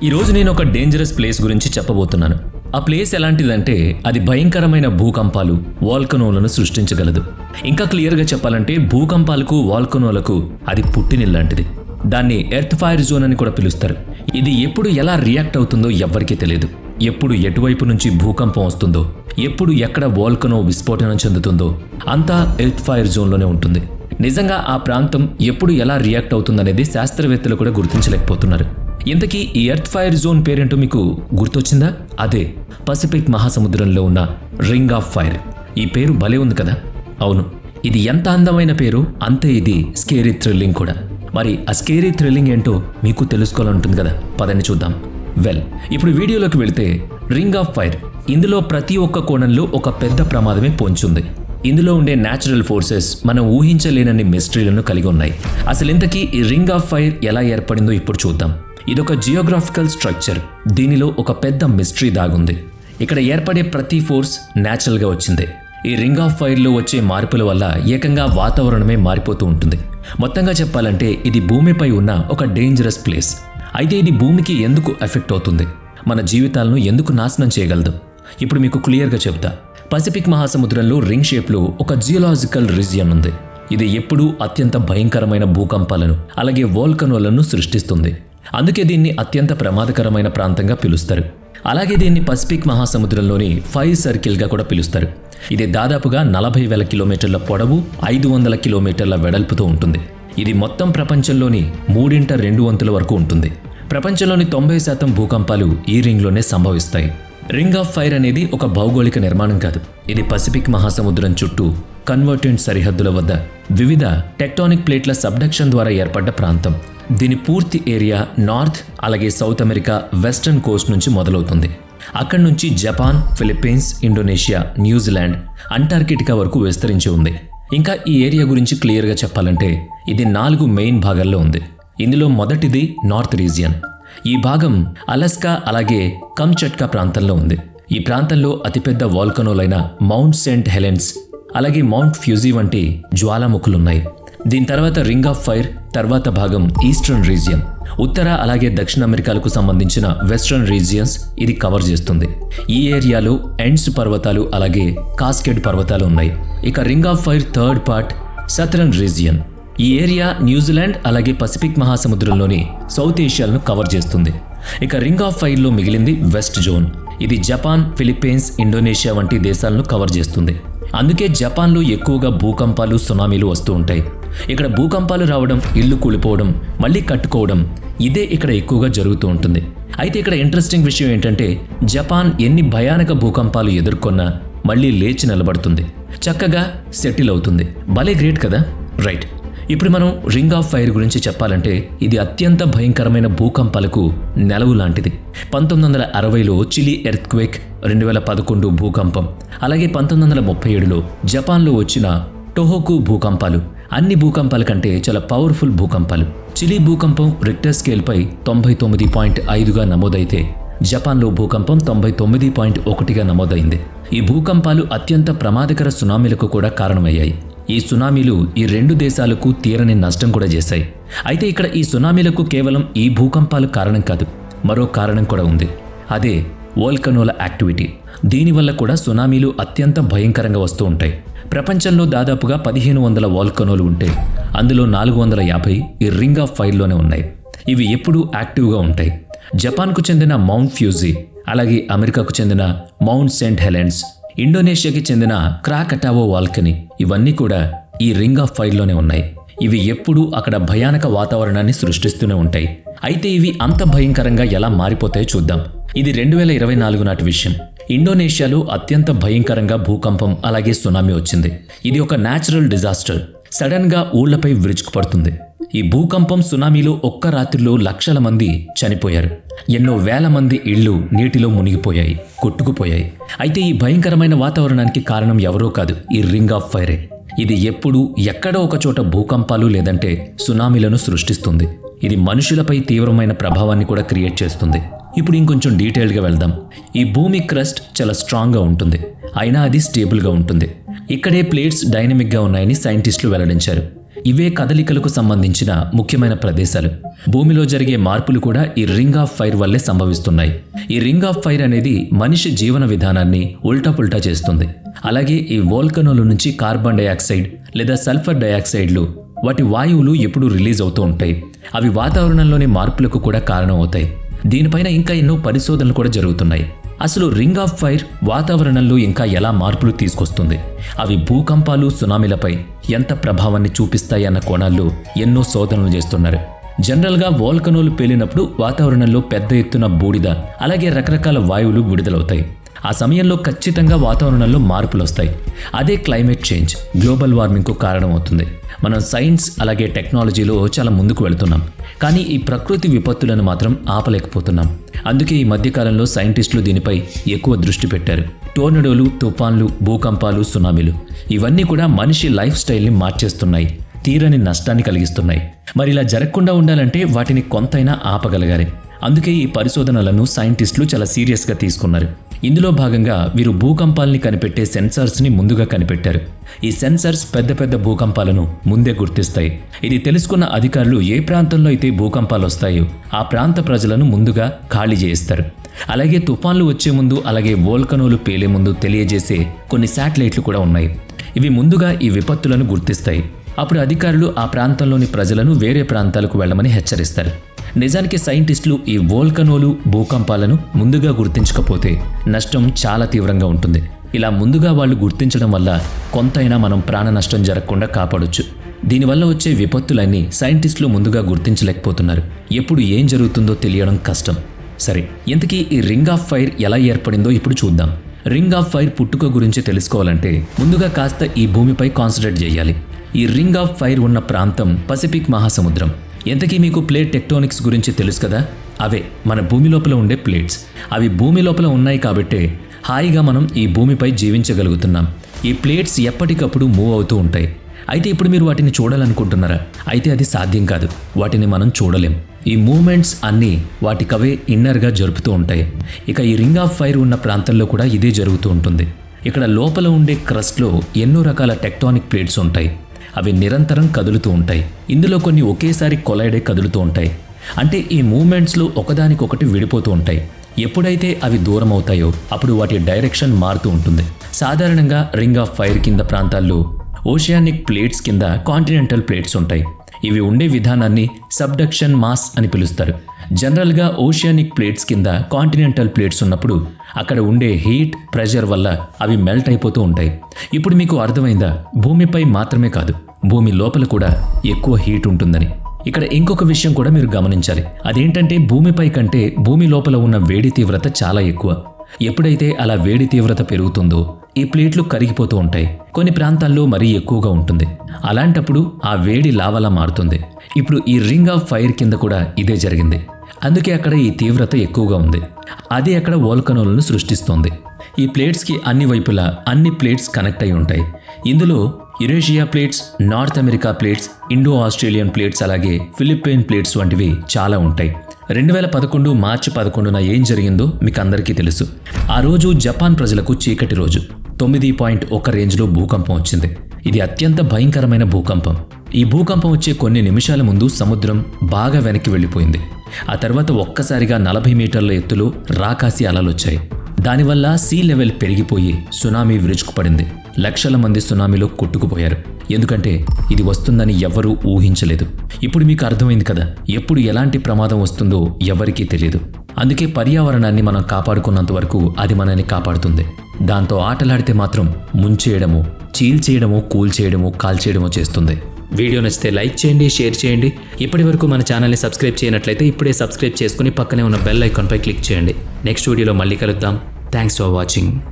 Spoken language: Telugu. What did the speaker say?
ఈరోజు నేను ఒక డేంజరస్ ప్లేస్ గురించి చెప్పబోతున్నాను. ఆ ప్లేస్ ఎలాంటిదంటే అది భయంకరమైన భూకంపాలు, వాల్కనోలను సృష్టించగలదు. ఇంకా క్లియర్గా చెప్పాలంటే భూకంపాలకు, వాల్కనోలకు అది పుట్టినిల్లాంటిది. దాన్ని ఎర్త్ ఫైర్ జోన్ అని కూడా పిలుస్తారు. ఇది ఎప్పుడు ఎలా రియాక్ట్ అవుతుందో ఎవ్వరికీ తెలియదు. ఎప్పుడు ఎటువైపు నుంచి భూకంపం వస్తుందో, ఎప్పుడు ఎక్కడ వాల్కనో విస్ఫోటనం చెందుతుందో అంతా ఎర్త్ ఫైర్ జోన్లోనే ఉంటుంది. నిజంగా ఆ ప్రాంతం ఎప్పుడు ఎలా రియాక్ట్ అవుతుందనేది శాస్త్రవేత్తలు కూడా గుర్తించలేకపోతున్నారు. ఇంతకీ ఈ ఎర్త్ ఫైర్ జోన్ పేరేంటో మీకు గుర్తొచ్చిందా? అదే పసిఫిక్ మహాసముద్రంలో ఉన్న రింగ్ ఆఫ్ ఫైర్. ఈ పేరు భలే ఉంది కదా? అవును, ఇది ఎంత అందమైన పేరు అంతే ఇది స్కేరీ థ్రిల్లింగ్ కూడా. మరి ఆ స్కేరీ థ్రిల్లింగ్ ఏంటో మీకు తెలుసుకోవాలంటుంది కదా, పదని చూద్దాం. ఇప్పుడు వీడియోలోకి వెళితే రింగ్ ఆఫ్ ఫైర్, ఇందులో ప్రతి ఒక్క కోణంలో ఒక పెద్ద ప్రమాదమే పొంచుంది. ఇందులో ఉండే న్యాచురల్ ఫోర్సెస్ మనం ఊహించలేనన్ని మిస్టరీలను కలిగి ఉన్నాయి. అసలు ఇంతకీ ఈ రింగ్ ఆఫ్ ఫైర్ ఎలా ఏర్పడిందో ఇప్పుడు చూద్దాం. ఇదొక జియోగ్రాఫికల్ స్ట్రక్చర్. దీనిలో ఒక పెద్ద మిస్టరీ దాగుంది. ఇక్కడ ఏర్పడే ప్రతి ఫోర్స్ న్యాచురల్గా వచ్చింది. ఈ రింగ్ ఆఫ్ ఫైర్లో వచ్చే మార్పుల వల్ల ఏకంగా వాతావరణమే మారిపోతూ ఉంటుంది. మొత్తంగా చెప్పాలంటే ఇది భూమిపై ఉన్న ఒక డేంజరస్ ప్లేస్. అయితే ఇది భూమికి ఎందుకు ఎఫెక్ట్ అవుతుంది, మన జీవితాలను ఎందుకు నాశనం చేయగలదు, ఇప్పుడు మీకు క్లియర్గా చెప్తా. పసిఫిక్ మహాసముద్రంలో రింగ్ షేప్లో ఒక జియోలాజికల్ రీజియన్ ఉంది. ఇది ఎప్పుడూ అత్యంత భయంకరమైన భూకంపాలను అలాగే వోల్కనోలను సృష్టిస్తుంది. అందుకే దీన్ని అత్యంత ప్రమాదకరమైన ప్రాంతంగా పిలుస్తారు. అలాగే దీన్ని పసిఫిక్ మహాసముద్రంలోని ఫైర్ సర్కిల్గా కూడా పిలుస్తారు. ఇది దాదాపుగా 40,000 కిలోమీటర్ల పొడవు, 500 కిలోమీటర్ల వెడల్పుతో ఉంటుంది. ఇది మొత్తం ప్రపంచంలోని 3/2 వరకు ఉంటుంది. ప్రపంచంలోని 90% భూకంపాలు ఈ రింగ్లోనే సంభవిస్తాయి. రింగ్ ఆఫ్ ఫైర్ అనేది ఒక భౌగోళిక నిర్మాణం కాదు. ఇది పసిఫిక్ మహాసముద్రం చుట్టూ కన్వర్టెంట్ సరిహద్దుల వద్ద వివిధ టెక్టానిక్ ప్లేట్ల సబ్డక్షన్ ద్వారా ఏర్పడ్డ ప్రాంతం. దీని పూర్తి ఏరియా నార్త్ అలాగే సౌత్ అమెరికా వెస్టర్న్ కోస్ట్ నుంచి మొదలవుతుంది. అక్కడి నుంచి Japan, Philippines, Indonesia, New Zealand, Antarctica వరకు విస్తరించి ఉంది. ఇంకా ఈ ఏరియా గురించి క్లియర్గా చెప్పాలంటే ఇది 4 మెయిన్ భాగాల్లో ఉంది. ఇందులో మొదటిది నార్త్ రీజియన్. ఈ భాగం అలస్కా అలాగే కమ్చట్కా ప్రాంతంలో ఉంది. ఈ ప్రాంతంలో అతిపెద్ద వాల్కనోలైన మౌంట్ సెయింట్ హెలెన్స్ అలాగే మౌంట్ ఫ్యూజీ వంటి జ్వాలాముఖులున్నాయి. దీని తర్వాత రింగ్ ఆఫ్ ఫైర్ తర్వాత భాగం ఈస్టర్న్ రీజియన్. ఉత్తర అలాగే దక్షిణ అమెరికాలకు సంబంధించిన వెస్ట్రన్ రీజియన్స్ ఇది కవర్ చేస్తుంది. ఈ ఏరియాలో ఎండ్స్ పర్వతాలు అలాగే కాస్కేడ్ పర్వతాలు ఉన్నాయి. ఇక ring of fire third part southern region. ఈ ఏరియా న్యూజిలాండ్ అలాగే పసిఫిక్ మహాసముద్రంలోని సౌత్ ఏషియాలను కవర్ చేస్తుంది. ఇక రింగ్ ఆఫ్ ఫైర్లో మిగిలింది వెస్ట్ జోన్. ఇది జపాన్, ఫిలిప్పీన్స్, ఇండోనేషియా వంటి దేశాలను కవర్ చేస్తుంది. అందుకే జపాన్లో ఎక్కువగా భూకంపాలు, సునామీలు వస్తూ ఉంటాయి. ఇక్కడ భూకంపాలు రావడం, ఇల్లు కూలిపోవడం, మళ్ళీ కట్టుకోవడం ఇదే ఇక్కడ ఎక్కువగా జరుగుతూ ఉంటుంది. అయితే ఇక్కడ ఇంట్రెస్టింగ్ విషయం ఏంటంటే జపాన్ ఎన్ని భయానక భూకంపాలు ఎదుర్కొన్నా మళ్ళీ లేచి నిలబడుతుంది, చక్కగా సెటిల్ అవుతుంది. భలే గ్రేట్ కదా, రైట్? ఇప్పుడు మనం రింగ్ ఆఫ్ ఫైర్ గురించి చెప్పాలంటే ఇది అత్యంత భయంకరమైన భూకంపాలకు నెలవు లాంటిది. 1960లో చిలీ ఎర్త్ క్వేక్, 2011 భూకంపం, అలాగే 1937లో జపాన్లో వచ్చిన టోహోకు భూకంపాలు అన్ని భూకంపాల కంటే చాలా పవర్ఫుల్ భూకంపాలు. చిలీ భూకంపం రిక్టర్ స్కేల్పై 99.5గా నమోదైతే జపాన్లో భూకంపం 99.1గా నమోదైంది. ఈ భూకంపాలు అత్యంత ప్రమాదకర సునామీలకు కూడా కారణమయ్యాయి. ఈ సునామీలు ఈ 2 దేశాలకు తీరని నష్టం కూడా చేశాయి. అయితే ఇక్కడ ఈ సునామీలకు కేవలం ఈ భూకంపాలు కారణం కాదు, మరో కారణం కూడా ఉంది. అదే వోల్కనోల యాక్టివిటీ. దీనివల్ల కూడా సునామీలు అత్యంత భయంకరంగా వస్తూ ఉంటాయి. ప్రపంచంలో దాదాపుగా 1500 వోల్కనోలు ఉంటే అందులో 450 ఈ రింగ్ ఆఫ్ ఫైర్లోనే ఉన్నాయి. ఇవి ఎప్పుడూ యాక్టివ్గా ఉంటాయి. జపాన్కు చెందిన మౌంట్ ఫ్యూజీ, అలాగే అమెరికాకు చెందిన మౌంట్ సెయింట్ హెలెన్స్, ఇండోనేషియాకి చెందిన క్రాకటావో వాల్కనీ ఇవన్నీ కూడా ఈ రింగ్ ఆఫ్ ఫైర్లోనే ఉన్నాయి. ఇవి ఎప్పుడూ అక్కడ భయానక వాతావరణాన్ని సృష్టిస్తూనే ఉంటాయి. అయితే ఇవి అంత భయంకరంగా ఎలా మారిపోతాయో చూద్దాం. ఇది 2024 నాటి విషయం. ఇండోనేషియాలో అత్యంత భయంకరంగా భూకంపం అలాగే సునామీ వచ్చింది. ఇది ఒక న్యాచురల్ డిజాస్టర్. సడన్గా ఊళ్లపై విరుచుకుపడుతుంది. ఈ భూకంపం, సునామీలో ఒక్క రాత్రిలో లక్షల మంది చనిపోయారు. ఎన్నో వేల మంది ఇళ్లు నీటిలో మునిగిపోయాయి, కొట్టుకుపోయాయి. అయితే ఈ భయంకరమైన వాతావరణానికి కారణం ఎవరో కాదు, ఈ రింగ్ ఆఫ్ ఫైరే. ఇది ఎప్పుడూ ఎక్కడో ఒక చోట భూకంపాలు లేదంటే సునామీలను సృష్టిస్తుంది. ఇది మనుషులపై తీవ్రమైన ప్రభావాన్ని కూడా క్రియేట్ చేస్తుంది. ఇప్పుడు ఇంకొంచెం డీటెయిల్డ్గా వెళ్దాం. ఈ భూమి క్రస్ట్ చాలా స్ట్రాంగ్గా ఉంటుంది, అయినా అది స్టేబుల్గా ఉంటుంది. ఇక్కడే ప్లేట్స్ డైనమిక్గా ఉన్నాయని సైంటిస్టులు వెల్లడించారు. ఇవే కదలికలకు సంబంధించిన ముఖ్యమైన ప్రదేశాలు. భూమిలో జరిగే మార్పులు కూడా ఈ రింగ్ ఆఫ్ ఫైర్ వల్లే సంభవిస్తున్నాయి. ఈ రింగ్ ఆఫ్ ఫైర్ అనేది మనిషి జీవన విధానాన్ని ఉల్టా చేస్తుంది. అలాగే ఈ వోల్కనోల నుంచి కార్బన్ డయాక్సైడ్ లేదా సల్ఫర్ డయాక్సైడ్లు వాటి వాయువులు ఎప్పుడూ రిలీజ్ అవుతూ ఉంటాయి. అవి వాతావరణంలోని మార్పులకు కూడా కారణం అవుతాయి. దీనిపైన ఇంకా ఎన్నో పరిశోధనలు కూడా జరుగుతున్నాయి. అసలు రింగ్ ఆఫ్ ఫైర్ వాతావరణంలో ఇంకా ఎలా మార్పులు తీసుకొస్తుంది, అవి భూకంపాలు సునామీలపై ఎంత ప్రభావాన్ని చూపిస్తాయి అన్న కోణాల్లో ఎన్నో శోధనలు చేస్తున్నారు. జనరల్గా వోల్కనోలు పేలినప్పుడు వాతావరణంలో పెద్ద ఎత్తున బూడిద అలాగే రకరకాల వాయువులు విడుదలవుతాయి. ఆ సమయంలో ఖచ్చితంగా వాతావరణంలో మార్పులు వస్తాయి. అదే క్లైమేట్ చేంజ్, గ్లోబల్ వార్మింగ్కు కారణమవుతుంది. మనం సైన్స్ అలాగే టెక్నాలజీలో చాలా ముందుకు వెళుతున్నాం, కానీ ఈ ప్రకృతి విపత్తులను మాత్రం ఆపలేకపోతున్నాం. అందుకే ఈ మధ్యకాలంలో సైంటిస్టులు దీనిపై ఎక్కువ దృష్టి పెట్టారు. టోర్నడోలు, తుఫాన్లు, భూకంపాలు, సునామీలు ఇవన్నీ కూడా మనిషి లైఫ్ స్టైల్ని మార్చేస్తున్నాయి, తీరని నష్టాన్ని కలిగిస్తున్నాయి. మరి ఇలా జరగకుండా ఉండాలంటే వాటిని కొంతైనా ఆపగలగాలి. అందుకే ఈ పరిశోధనలను సైంటిస్టులు చాలా సీరియస్గా తీసుకున్నారు. ఇందులో భాగంగా వీరు భూకంపాలని కనిపెట్టే సెన్సార్స్ని ముందుగా కనిపెట్టారు. ఈ సెన్సార్స్ పెద్ద భూకంపాలను ముందే గుర్తిస్తాయి. ఇది తెలుసుకున్న అధికారులు ఏ ప్రాంతంలో అయితే భూకంపాలు వస్తాయో ఆ ప్రాంత ప్రజలను ముందుగా ఖాళీ చేయిస్తారు. అలాగే తుఫాన్లు వచ్చే ముందు అలాగే వోల్కనోలు పేలే ముందు తెలియజేసే కొన్ని శాటిలైట్లు కూడా ఉన్నాయి. ఇవి ముందుగా ఈ విపత్తులను గుర్తిస్తాయి. అప్పుడు అధికారులు ఆ ప్రాంతంలోని ప్రజలను వేరే ప్రాంతాలకు వెళ్ళమని హెచ్చరిస్తారు. నిజానికి సైంటిస్టులు ఈ వోల్కనోలు, భూకంపాలను ముందుగా గుర్తించకపోతే నష్టం చాలా తీవ్రంగా ఉంటుంది. ఇలా ముందుగా వాళ్ళు గుర్తించడం వల్ల కొంతైనా మనం ప్రాణ నష్టం జరగకుండా కాపాడొచ్చు. దీనివల్ల వచ్చే విపత్తులన్నీ సైంటిస్టులు ముందుగా గుర్తించలేకపోతున్నారు. ఎప్పుడు ఏం జరుగుతుందో తెలియడం కష్టం. సరే, ఇంతకీ ఈ రింగ్ ఆఫ్ ఫైర్ ఎలా ఏర్పడిందో ఇప్పుడు చూద్దాం. రింగ్ ఆఫ్ ఫైర్ పుట్టుక గురించి తెలుసుకోవాలంటే ముందుగా కాస్త ఈ భూమిపై కాన్సన్ట్రేట్ చేయాలి. ఈ రింగ్ ఆఫ్ ఫైర్ ఉన్న ప్రాంతం పసిఫిక్ మహాసముద్రం. ఎంతకీ మీకు ప్లేట్ టెక్టోనిక్స్ గురించి తెలుసు కదా? అవే మన భూమి లోపల ఉండే ప్లేట్స్. అవి భూమి లోపల ఉన్నాయి కాబట్టే హాయిగా మనం ఈ భూమిపై జీవించగలుగుతున్నాం. ఈ ప్లేట్స్ ఎప్పటికప్పుడు మూవ్ అవుతూ ఉంటాయి. అయితే ఇప్పుడు మీరు వాటిని చూడాలనుకుంటున్నారా? అయితే అది సాధ్యం కాదు. వాటిని మనం చూడలేం. ఈ మూమెంట్స్ అన్నీ వాటికవే ఇన్నర్గా జరుపుతూ ఉంటాయి. ఇక ఈ రింగ్ ఆఫ్ ఫైర్ ఉన్న ప్రాంతంలో కూడా ఇదే జరుగుతూ ఉంటుంది. ఇక్కడ లోపల ఉండే క్రస్ట్లో ఎన్నో రకాల టెక్టానిక్ ప్లేట్స్ ఉంటాయి. అవి నిరంతరం కదులుతూ ఉంటాయి. ఇందులో కొన్ని ఒకేసారి కొలైడే కదులుతూ ఉంటాయి. అంటే ఈ మూమెంట్స్లో ఒకదానికొకటి విడిపోతూ ఉంటాయి. ఎప్పుడైతే అవి దూరం అవుతాయో అప్పుడు వాటి డైరెక్షన్ మారుతూ ఉంటుంది. సాధారణంగా రింగ్ ఆఫ్ ఫైర్ కింద ప్రాంతాల్లో ఓషియానిక్ ప్లేట్స్ కింద కాంటినెంటల్ ప్లేట్స్ ఉంటాయి. ఇవి ఉండే విధానాన్ని సబ్డక్షన్ మాస్ అని పిలుస్తారు. జనరల్గా ఓషియానిక్ ప్లేట్స్ కింద కాంటినెంటల్ ప్లేట్స్ ఉన్నప్పుడు అక్కడ ఉండే హీట్, ప్రెషర్ వల్ల అవి మెల్ట్ అయిపోతూ ఉంటాయి. ఇప్పుడు మీకు అర్థమైందా? భూమిపై మాత్రమే కాదు, భూమి లోపల కూడా ఎక్కువ హీట్ ఉంటుందని. ఇక్కడ ఇంకొక విషయం కూడా మీరు గమనించాలి. అదేంటంటే భూమిపై కంటే భూమి లోపల ఉన్న వేడి తీవ్రత చాలా ఎక్కువ. ఎప్పుడైతే అలా వేడి తీవ్రత పెరుగుతుందో ఈ ప్లేట్లు కరిగిపోతూ ఉంటాయి. కొన్ని ప్రాంతాల్లో మరీ ఎక్కువగా ఉంటుంది. అలాంటప్పుడు ఆ వేడి లావాలా మారుతుంది. ఇప్పుడు ఈ రింగ్ ఆఫ్ ఫైర్ కింద కూడా ఇదే జరిగింది. అందుకే అక్కడ ఈ తీవ్రత ఎక్కువగా ఉంది. అదే అక్కడ వోల్కనోలను సృష్టిస్తోంది. ఈ ప్లేట్స్కి అన్ని వైపులా అన్ని ప్లేట్స్ కనెక్ట్ అయి ఉంటాయి. ఇందులో Eurasia plates, north America plates, Indo Australian plates, అలాగే ఫిలిప్పైన్ ప్లేట్స్ వంటివి చాలా ఉంటాయి. 2011 మార్చి 11న ఏం జరిగిందో మీకు అందరికీ తెలుసు. ఆ రోజు జపాన్ ప్రజలకు చీకటి రోజు. 9.1 రేంజ్లో భూకంపం వచ్చింది. ఇది అత్యంత భయంకరమైన భూకంపం. ఈ భూకంపం వచ్చే కొన్ని నిమిషాల ముందు సముద్రం బాగా వెనక్కి వెళ్ళిపోయింది. ఆ తర్వాత ఒక్కసారిగా 40 మీటర్ల ఎత్తులో రాకాసి అలలొచ్చాయి. దానివల్ల సీ లెవెల్ పెరిగిపోయి సునామీ విరుచుకుపడింది. లక్షల మంది సునామీలో కొట్టుకుపోయారు. ఎందుకంటే ఇది వస్తుందని ఎవ్వరూ ఊహించలేదు. ఇప్పుడు మీకు అర్థమైంది కదా, ఎప్పుడు ఎలాంటి ప్రమాదం వస్తుందో ఎవరికీ తెలియదు. అందుకే పర్యావరణాన్ని మనం కాపాడుకున్నంత వరకు అది మనల్ని కాపాడుతుంది. దాంతో ఆటలాడితే మాత్రం ముంచేయడము, చీల్చేయడము, కూల్చేయడము, కాల్చేయడము చేస్తుంది. వీడియో నచ్చితే లైక్ చేయండి, షేర్ చేయండి. ఇప్పటి వరకు మన ఛానల్ని సబ్స్క్రైబ్ చేయనట్లయితే ఇప్పుడే సబ్స్క్రైబ్ చేసుకుని పక్కనే ఉన్న బెల్ ఐకాన్పై క్లిక్ చేయండి. నెక్స్ట్ వీడియోలో మళ్ళీ కలుద్దాం. Thanks for watching.